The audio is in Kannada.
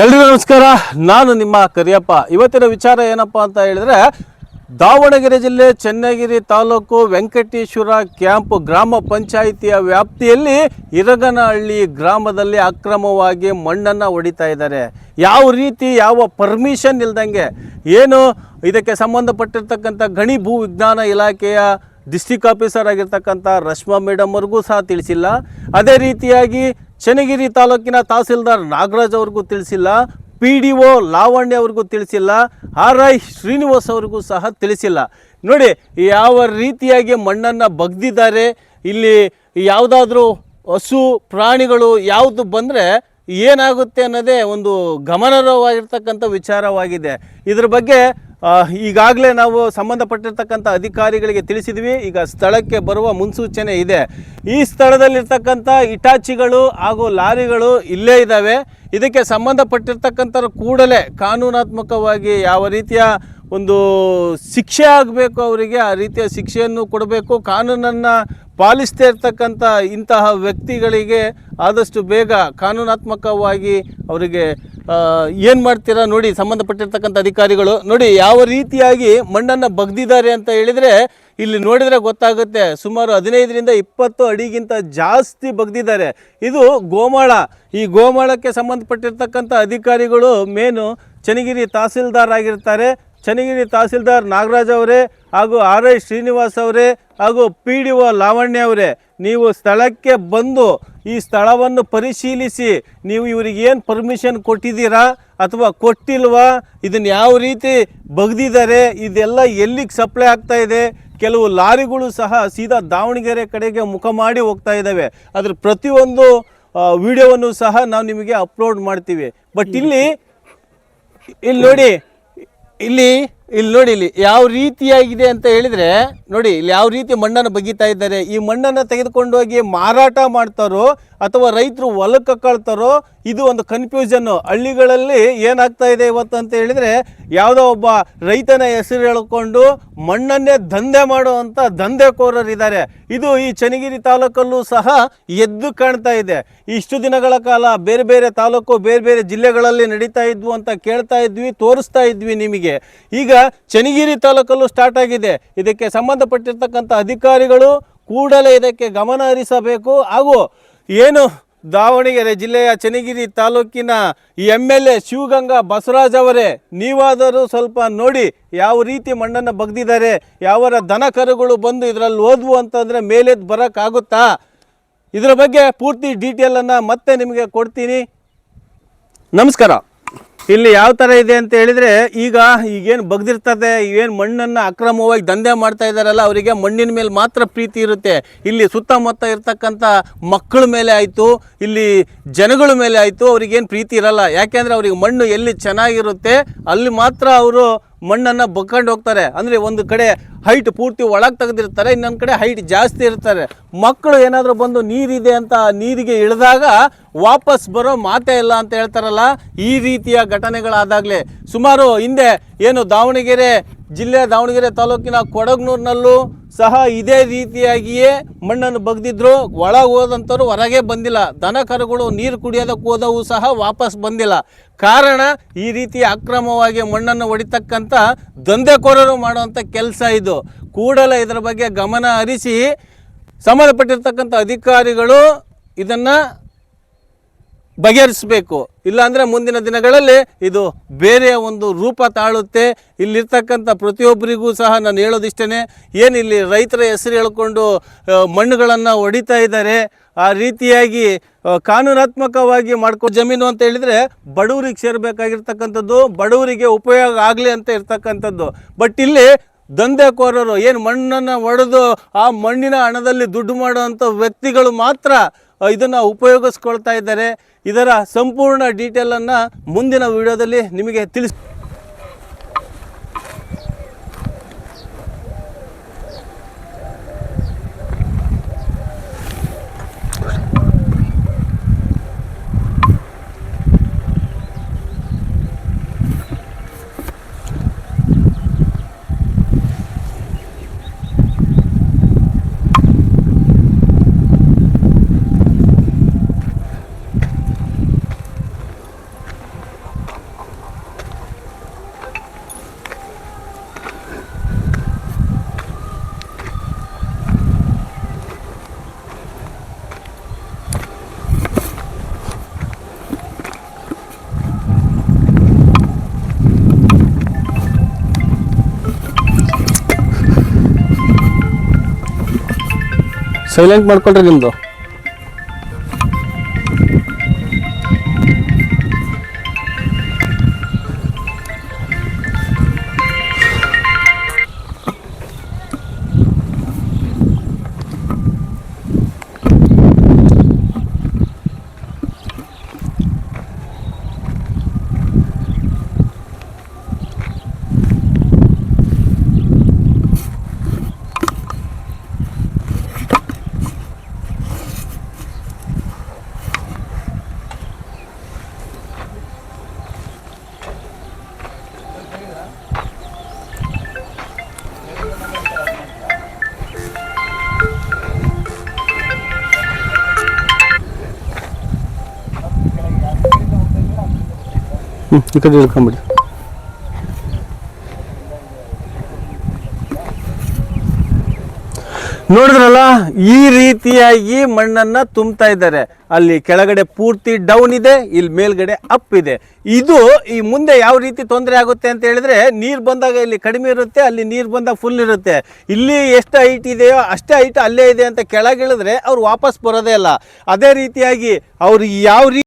ಎಲ್ರಿಗೂ ನಮಸ್ಕಾರ. ನಾನು ನಿಮ್ಮ ಕರಿಯಪ್ಪ. ಇವತ್ತಿನ ವಿಚಾರ ಏನಪ್ಪ ಅಂತ ಹೇಳಿದ್ರೆ, ದಾವಣಗೆರೆ ಜಿಲ್ಲೆ ಚನ್ನಗಿರಿ ತಾಲೂಕು ವೆಂಕಟೇಶ್ವರ ಕ್ಯಾಂಪ್ ಗ್ರಾಮ ಪಂಚಾಯಿತಿಯ ವ್ಯಾಪ್ತಿಯಲ್ಲಿ ಇರಗನಹಳ್ಳಿ ಗ್ರಾಮದಲ್ಲಿ ಅಕ್ರಮವಾಗಿ ಮಣ್ಣನ್ನು ಹೊಡಿತಾ ಇದ್ದಾರೆ. ಯಾವ ರೀತಿ, ಯಾವ ಪರ್ಮಿಷನ್ ಇಲ್ದಂಗೆ, ಏನು ಇದಕ್ಕೆ ಸಂಬಂಧಪಟ್ಟಿರ್ತಕ್ಕಂಥ ಗಣಿ ಭೂ ವಿಜ್ಞಾನ ಇಲಾಖೆಯ ಡಿಸ್ಟ್ರಿಕ್ಟ್ ಆಫೀಸರ್ ಆಗಿರ್ತಕ್ಕಂಥ ರಶ್ಮಾ ಮೇಡಮ್ ಅವ್ರಿಗೂ ಸಹ ತಿಳಿಸಿಲ್ಲ. ಅದೇ ರೀತಿಯಾಗಿ ಚನ್ನಗಿರಿ ತಾಲೂಕಿನ ತಹಸೀಲ್ದಾರ್ ನಾಗರಾಜ್ ಅವ್ರಿಗೂ ತಿಳಿಸಿಲ್ಲ, PDO ಲಾವಣ್ಯ ಅವ್ರಿಗೂ ತಿಳಿಸಿಲ್ಲ, RI ಶ್ರೀನಿವಾಸ್ ಅವ್ರಿಗೂ ಸಹ ತಿಳಿಸಿಲ್ಲ. ನೋಡಿ ಯಾವ ರೀತಿಯಾಗಿ ಮಣ್ಣನ್ನು ಬಗ್ದಿದ್ದಾರೆ. ಇಲ್ಲಿ ಯಾವುದಾದ್ರೂ ಹಸು ಪ್ರಾಣಿಗಳು ಯಾವುದು ಬಂದರೆ ಏನಾಗುತ್ತೆ ಅನ್ನೋದೇ ಒಂದು ಗಮನಾರ್ಹವಾಗಿರ್ತಕ್ಕಂಥ ವಿಚಾರವಾಗಿದೆ. ಇದ್ರ ಬಗ್ಗೆ ಈಗಾಗಲೇ ನಾವು ಸಂಬಂಧಪಟ್ಟಿರ್ತಕ್ಕಂಥ ಅಧಿಕಾರಿಗಳಿಗೆ ತಿಳಿಸಿದ್ವಿ. ಈಗ ಸ್ಥಳಕ್ಕೆ ಬರುವ ಮುನ್ಸೂಚನೆ ಇದೆ. ಈ ಸ್ಥಳದಲ್ಲಿರ್ತಕ್ಕಂಥ ಇಟಾಚಿಗಳು ಹಾಗೂ ಲಾರಿಗಳು ಇಲ್ಲೇ ಇದ್ದಾವೆ. ಇದಕ್ಕೆ ಸಂಬಂಧಪಟ್ಟಿರ್ತಕ್ಕಂಥವ್ರು ಕೂಡಲೇ ಕಾನೂನಾತ್ಮಕವಾಗಿ ಯಾವ ರೀತಿಯ ಒಂದು ಶಿಕ್ಷೆ ಆಗಬೇಕು, ಅವರಿಗೆ ಆ ರೀತಿಯ ಶಿಕ್ಷೆಯನ್ನು ಕೊಡಬೇಕು. ಕಾನೂನನ್ನು ಪಾಲಿಸ್ತಾ ಇರ್ತಕ್ಕಂಥ ಇಂತಹ ವ್ಯಕ್ತಿಗಳಿಗೆ ಆದಷ್ಟು ಬೇಗ ಕಾನೂನಾತ್ಮಕವಾಗಿ ಅವರಿಗೆ ಏನು ಮಾಡ್ತೀರಾ ನೋಡಿ, ಸಂಬಂಧಪಟ್ಟಿರ್ತಕ್ಕಂಥ ಅಧಿಕಾರಿಗಳು ನೋಡಿ ಯಾವ ರೀತಿಯಾಗಿ ಮಣ್ಣನ್ನು ಬಗ್ದಿದ್ದಾರೆ ಅಂತ ಹೇಳಿದರೆ ಇಲ್ಲಿ ನೋಡಿದರೆ ಗೊತ್ತಾಗುತ್ತೆ. ಸುಮಾರು 15ರಿಂದ 20 ಅಡಿಗಿಂತ ಜಾಸ್ತಿ ಬಗ್ದಿದ್ದಾರೆ. ಇದು ಗೋಮಾಳ. ಈ ಗೋಮಾಳಕ್ಕೆ ಸಂಬಂಧಪಟ್ಟಿರ್ತಕ್ಕಂಥ ಅಧಿಕಾರಿಗಳು ಮೇನು ಚನ್ನಗಿರಿ ತಹಸೀಲ್ದಾರ್ ಆಗಿರ್ತಾರೆ. ಚನ್ನಗಿರಿ ತಹಸೀಲ್ದಾರ್ ನಾಗರಾಜ್ ಅವರೇ ಹಾಗೂ RI ಶ್ರೀನಿವಾಸ್ ಅವರೇ ಹಾಗೂ PDO ಲಾವಣ್ಯ ಅವರೇ, ನೀವು ಸ್ಥಳಕ್ಕೆ ಬಂದು ಈ ಸ್ಥಳವನ್ನು ಪರಿಶೀಲಿಸಿ ನೀವು ಇವರಿಗೆ ಏನು ಪರ್ಮಿಷನ್ ಕೊಟ್ಟಿದ್ದೀರಾ ಅಥವಾ ಕೊಟ್ಟಿಲ್ವಾ, ಇದನ್ನು ಯಾವ ರೀತಿ ಬಗ್ದಿದ್ದಾರೆ, ಇದೆಲ್ಲ ಎಲ್ಲಿಗೆ ಸಪ್ಲೈ ಆಗ್ತಾ ಇದೆ. ಕೆಲವು ಲಾರಿಗಳು ಸಹ ಸೀದಾ ದಾವಣಗೆರೆ ಕಡೆಗೆ ಮುಖ ಮಾಡಿ ಹೋಗ್ತಾ ಇದ್ದಾವೆ. ಅದ್ರ ಪ್ರತಿಯೊಂದು ವಿಡಿಯೋವನ್ನು ಸಹ ನಾವು ನಿಮಗೆ ಅಪ್ಲೋಡ್ ಮಾಡ್ತೀವಿ. ಬಟ್ ಇಲ್ಲಿ ನೋಡಿ, ಇಲ್ಲಿ ನೋಡಿ ಇಲ್ಲಿ ಯಾವ ರೀತಿಯಾಗಿದೆ ಅಂತ ಹೇಳಿದರೆ ನೋಡಿ, ಇಲ್ಲಿ ಯಾವ ರೀತಿ ಮಣ್ಣನ್ನು ಬಗೀತಾ ಇದ್ದಾರೆ. ಈ ಮಣ್ಣನ್ನು ತೆಗೆದುಕೊಂಡು ಹೋಗಿ ಮಾರಾಟ ಮಾಡ್ತಾರೋ ಅಥವಾ ರೈತರು ಹೊಲಕ್ಕೆ ಕಳ್ತಾರೋ, ಇದು ಒಂದು ಕನ್ಫ್ಯೂಷನ್ನು. ಹಳ್ಳಿಗಳಲ್ಲಿ ಏನಾಗ್ತಾ ಇದೆ ಇವತ್ತು ಅಂತ ಹೇಳಿದರೆ, ಯಾವುದೋ ಒಬ್ಬ ರೈತನ ಹೆಸರು ಹೇಳ್ಕೊಂಡು ಮಣ್ಣನ್ನೇ ದಂಧೆ ಮಾಡುವಂಥ ದಂಧೆಕೋರರಿದ್ದಾರೆ. ಇದು ಈ ಚನ್ನಗಿರಿ ತಾಲೂಕಲ್ಲೂ ಸಹ ಎದ್ದು ಕಾಣ್ತಾ ಇದೆ. ಇಷ್ಟು ದಿನಗಳ ಕಾಲ ಬೇರೆ ಬೇರೆ ತಾಲೂಕು, ಬೇರೆ ಬೇರೆ ಜಿಲ್ಲೆಗಳಲ್ಲಿ ನಡೀತಾ ಇದ್ವು ಅಂತ ಕೇಳ್ತಾ ಇದ್ವಿ, ತೋರಿಸ್ತಾ ಇದ್ವಿ ನಿಮಗೆ. ಈಗ ಚನ್ನಗಿರಿ ತಾಲೂಕಲ್ಲೂ ಸ್ಟಾರ್ಟ್ ಆಗಿದೆ. ಇದಕ್ಕೆ ಸಂಬಂಧಪಟ್ಟಿರ್ತಕ್ಕಂಥ ಅಧಿಕಾರಿಗಳು ಕೂಡಲೇ ಇದಕ್ಕೆ ಗಮನ ಹರಿಸಬೇಕು. ಹಾಗೂ ಏನು ದಾವಣಗೆರೆ ಜಿಲ್ಲೆಯ ಚನ್ನಗಿರಿ ತಾಲೂಕಿನ MLA ಶಿವಗಂಗಾ ಬಸವರಾಜ್ ಅವರೇ, ನೀವಾದರೂ ಸ್ವಲ್ಪ ನೋಡಿ ಯಾವ ರೀತಿ ಮಣ್ಣನ್ನು ಬಗ್ದಿದ್ದಾರೆ. ಯಾವರ ದನ ಕರುಗಳು ಬಂದು ಇದರಲ್ಲಿ ಓದ್ವು ಅಂತಂದರೆ ಮೇಲೆದ್ದು ಬರೋಕ್ಕಾಗುತ್ತಾ? ಇದರ ಬಗ್ಗೆ ಪೂರ್ತಿ ಡೀಟೇಲನ್ನು ಮತ್ತೆ ನಿಮಗೆ ಕೊಡ್ತೀನಿ. ನಮಸ್ಕಾರ. ಇಲ್ಲಿ ಯಾವ ಥರ ಇದೆ ಅಂತ ಹೇಳಿದರೆ, ಈಗೇನು ಬಗ್ದಿರ್ತದೆ, ಏನು ಮಣ್ಣನ್ನು ಅಕ್ರಮವಾಗಿ ದಂಧೆ ಮಾಡ್ತಾ ಇದ್ದಾರಲ್ಲ, ಅವರಿಗೆ ಮಣ್ಣಿನ ಮೇಲೆ ಮಾತ್ರ ಪ್ರೀತಿ ಇರುತ್ತೆ. ಇಲ್ಲಿ ಸುತ್ತಮುತ್ತ ಇರ್ತಕ್ಕಂಥ ಮಕ್ಕಳ ಮೇಲೆ ಆಯಿತು, ಇಲ್ಲಿ ಜನಗಳ ಮೇಲೆ ಆಯಿತು, ಅವ್ರಿಗೇನು ಪ್ರೀತಿ ಇರಲ್ಲ. ಯಾಕೆಂದರೆ ಅವ್ರಿಗೆ ಮಣ್ಣು ಎಲ್ಲಿ ಚೆನ್ನಾಗಿರುತ್ತೆ ಅಲ್ಲಿ ಮಾತ್ರ ಅವರು ಮಣ್ಣನ್ನು ಬಗ್ಕೊಂಡು ಹೋಗ್ತಾರೆ. ಅಂದರೆ ಒಂದು ಕಡೆ ಹೈಟ್ ಪೂರ್ತಿ ಒಳಗೆ ತೆಗೆದಿರ್ತಾರೆ, ಇನ್ನೊಂದು ಕಡೆ ಹೈಟ್ ಜಾಸ್ತಿ ಇರ್ತಾರೆ. ಮಕ್ಕಳು ಏನಾದರೂ ಬಂದು ನೀರಿದೆ ಅಂತ ನೀರಿಗೆ ಇಳಿದಾಗ ವಾಪಸ್ ಬರೋ ಮಾತೇ ಇಲ್ಲ ಅಂತ ಹೇಳ್ತಾರಲ್ಲ, ಈ ರೀತಿಯ ಘಟನೆಗಳಾದಾಗಲೇ ಸುಮಾರು ಹಿಂದೆ ಏನು ದಾವಣಗೆರೆ ಜಿಲ್ಲೆ, ದಾವಣಗೆರೆ ತಾಲೂಕಿನ ಕೊಡಗನೂರಿನಲ್ಲೂ ಸಹ ಇದೇ ರೀತಿಯಾಗಿಯೇ ಮಣ್ಣನ್ನು ಬಗ್ದಿದ್ರು. ಒಳಗೆ ಹೋದಂಥವ್ರು ಹೊರಗೆ ಬಂದಿಲ್ಲ. ದನ ಕರುಗಳು ನೀರು ಕುಡಿಯೋದಕ್ಕೆ ಹೋದವು ಸಹ ವಾಪಸ್ ಬಂದಿಲ್ಲ. ಕಾರಣ ಈ ರೀತಿ ಅಕ್ರಮವಾಗಿ ಮಣ್ಣನ್ನು ಹೊಡಿತಕ್ಕಂಥ ದಂಧೆಕೋರರು ಮಾಡುವಂಥ ಕೆಲಸ ಇದು. ಕೂಡಲೇ ಇದರ ಬಗ್ಗೆ ಗಮನ ಹರಿಸಿ ಸಂಬಂಧಪಟ್ಟಿರ್ತಕ್ಕಂಥ ಅಧಿಕಾರಿಗಳು ಇದನ್ನು ಬಗೆಹರಿಸಬೇಕು. ಇಲ್ಲಾಂದರೆ ಮುಂದಿನ ದಿನಗಳಲ್ಲಿ ಇದು ಬೇರೆಯ ಒಂದು ರೂಪ ತಾಳುತ್ತೆ. ಇಲ್ಲಿರ್ತಕ್ಕಂಥ ಪ್ರತಿಯೊಬ್ಬರಿಗೂ ಸಹ ನಾನು ಹೇಳೋದಿಷ್ಟೇ, ಏನು ಇಲ್ಲಿ ರೈತರ ಹೆಸರು ಹೇಳ್ಕೊಂಡು ಮಣ್ಣುಗಳನ್ನು ಹೊಡಿತಾ ಇದ್ದಾರೆ. ಆ ರೀತಿಯಾಗಿ ಕಾನೂನಾತ್ಮಕವಾಗಿ ಜಮೀನು ಅಂತ ಹೇಳಿದರೆ ಬಡವರಿಗೆ ಸೇರಬೇಕಾಗಿರ್ತಕ್ಕಂಥದ್ದು, ಬಡವರಿಗೆ ಉಪಯೋಗ ಆಗಲಿ ಅಂತ ಇರ್ತಕ್ಕಂಥದ್ದು. ಬಟ್ ಇಲ್ಲಿ ದಂಧೆಕೋರರು ಏನು ಮಣ್ಣನ್ನು ಒಡೆದು ಆ ಮಣ್ಣಿನ ಹಣದಲ್ಲಿ ದುಡ್ಡು ಮಾಡುವಂಥ ವ್ಯಕ್ತಿಗಳು ಮಾತ್ರ ಇದನ್ನು ಉಪಯೋಗಿಸ್ಕೊಳ್ತಾ ಇದ್ದಾರೆ. ಇದರ ಸಂಪೂರ್ಣ ಡೀಟೇಲನ್ನು ಮುಂದಿನ ವಿಡಿಯೋದಲ್ಲಿ ನಿಮಗೆ ತಿಳಿಸ್ ಸೈಲೆಂಟ್ ಮಾಡ್ಕೊಳ್ರಿ ನಿಮ್ಮದು. ಈ ಕಡೆ ಇಳ್ಕೊಂಬಿಡಿ. ನೋಡಿದ್ರಲ್ಲ, ಈ ರೀತಿಯಾಗಿ ಮಣ್ಣನ್ನು ತುಂಬ್ತಾ ಇದ್ದಾರೆ. ಅಲ್ಲಿ ಕೆಳಗಡೆ ಪೂರ್ತಿ ಡೌನ್ ಇದೆ, ಇಲ್ಲಿ ಮೇಲ್ಗಡೆ ಅಪ್ ಇದೆ. ಇದು ಈ ಮುಂದೆ ಯಾವ ರೀತಿ ತೊಂದರೆ ಆಗುತ್ತೆ ಅಂತ ಹೇಳಿದ್ರೆ, ನೀರು ಬಂದಾಗ ಇಲ್ಲಿ ಕಡಿಮೆ ಇರುತ್ತೆ, ಅಲ್ಲಿ ನೀರು ಬಂದಾಗ ಫುಲ್ ಇರುತ್ತೆ. ಇಲ್ಲಿ ಎಷ್ಟು ಹೈಟ್ ಇದೆಯೋ ಅಷ್ಟೇ ಹೈಟ್ ಅಲ್ಲೇ ಇದೆ ಅಂತ ಕೆಳಗಿಳಿದ್ರೆ ಅವ್ರು ವಾಪಸ್ ಬರೋದೇ ಇಲ್ಲ. ಅದೇ ರೀತಿಯಾಗಿ ಅವ್ರು ಯಾವ